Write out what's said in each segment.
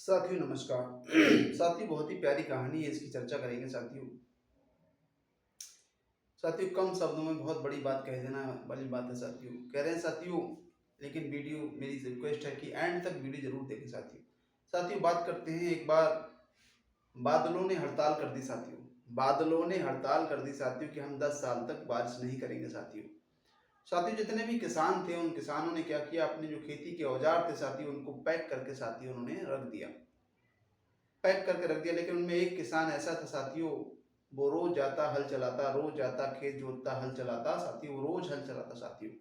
साथियों नमस्कार। साथियों बहुत ही प्यारी कहानी है, इसकी चर्चा करेंगे साथियों। साथियों कम शब्दों में बहुत बड़ी बात कह देना वाली बात है साथियों। कह रहे हैं साथियों, लेकिन वीडियो मेरी रिक्वेस्ट है कि एंड तक वीडियो जरूर देखें साथियों। साथियों बात करते हैं, एक बार बादलों ने हड़ताल कर दी साथियों। बादलों ने हड़ताल कर दी साथियों कि हम 10 साल तक बारिश नहीं करेंगे साथियों। साथियों जितने भी किसान थे, उन किसानों ने क्या किया, अपने जो खेती के औजार थे साथियों, उनको पैक करके साथियों उन्होंने रख दिया, पैक करके रख दिया। लेकिन उनमें एक किसान ऐसा था साथियों, वो रोज जाता हल चलाता, रोज जाता खेत जोतता हल चलाता साथियों, वो रोज हल चलाता साथियों।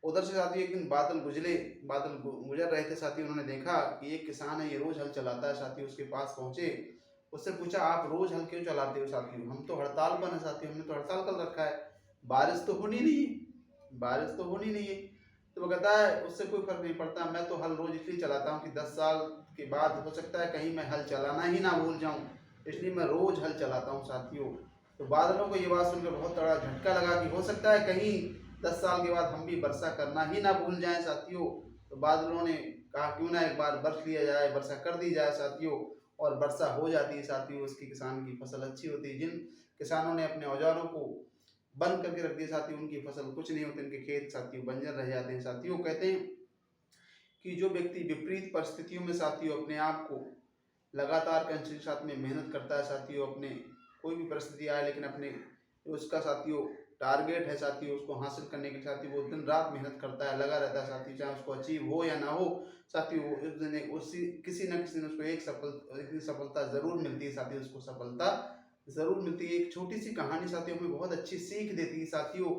उधर से साथियों एक दिन बादल गुजर रहे थे साथियों। उन्होंने देखा कि एक किसान है, ये रोज हल चलाता है साथियों। उसके पास पहुंचे, उससे पूछा आप रोज हल क्यों चलाते हो साथियों? हम तो हड़ताल पर है साथियों, हमने तो हड़ताल कर रखा है, बारिश तो होनी नहीं है, बारिश तो होनी नहीं है। तो वो कहता है उससे कोई फर्क नहीं पड़ता, मैं तो हल रोज इसलिए चलाता हूँ कि 10 साल के बाद हो सकता है कहीं मैं हल चलाना ही ना भूल जाऊँ, इसलिए मैं रोज हल चलाता हूँ साथियों। तो बादलों को ये बात सुनकर बहुत बड़ा झटका लगा कि हो सकता है कहीं 10 साल के बाद हम भी वर्षा करना ही ना भूल जाएं साथियों। तो बादलों ने कहा क्यों ना एक बार बरस लिया जाए, वर्षा कर दी जाए साथियों। और वर्षा हो जाती है साथियों, उसकी किसान की फसल अच्छी होती है। जिन किसानों ने अपने औजारों को बंद करके रख दिया साथियों, उनकी फसल कुछ नहीं होती, उनके खेत साथियों बंजर रह जाते हैं साथियों। कहते हैं कि जो व्यक्ति विपरीत परिस्थितियों में साथियों अपने आप को लगातार कंसिस्टेंसी के साथ में मेहनत करता है साथियों, अपने कोई भी परिस्थिति आए लेकिन अपने उसका साथियों टारगेट है साथियों, उसको हासिल करने के साथियों वो दिन रात मेहनत करता है, लगा रहता है साथियों, चाहे उसको अचीव हो या ना हो साथियों। वो उस दिन उसी किसी न किसी दिन उसको एक सफलता जरूर मिलती है साथियों, उसको सफलता जरूर मिलती है। एक छोटी सी कहानी साथियों हमें बहुत अच्छी सीख देती है साथियों।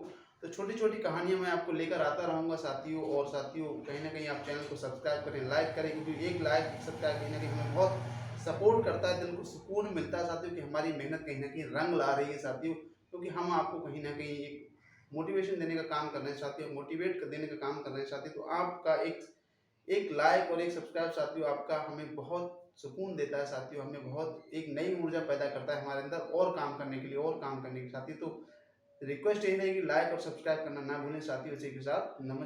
तो छोटी छोटी कहानियां मैं आपको लेकर आता रहूंगा साथियों। और साथियों कहीं ना कहीं आप चैनल को सब्सक्राइब करें, लाइक करें, क्योंकि एक लाइक सब्सक्राइब कहीं ना कहीं हमें बहुत सपोर्ट करता है, दिल को सुकून मिलता है साथियों कि हमारी मेहनत कहीं ना कहीं रंग ला रही है साथियों। क्योंकि हम आपको कहीं ना कहीं एक मोटिवेशन देने का काम कर रहे हैं साथियों, मोटिवेट देने का काम कर रहे हैं साथियों। तो आपका एक एक लाइक और एक सब्सक्राइब साथियों आपका हमें बहुत सुकून देता है साथियों, हमें बहुत एक नई ऊर्जा पैदा करता है हमारे अंदर और काम करने के लिए, और काम करने के साथियों। तो रिक्वेस्ट यही रहेगी लाइक और सब्सक्राइब करना ना भूलें साथियों। इसी के साथ नमस्कार।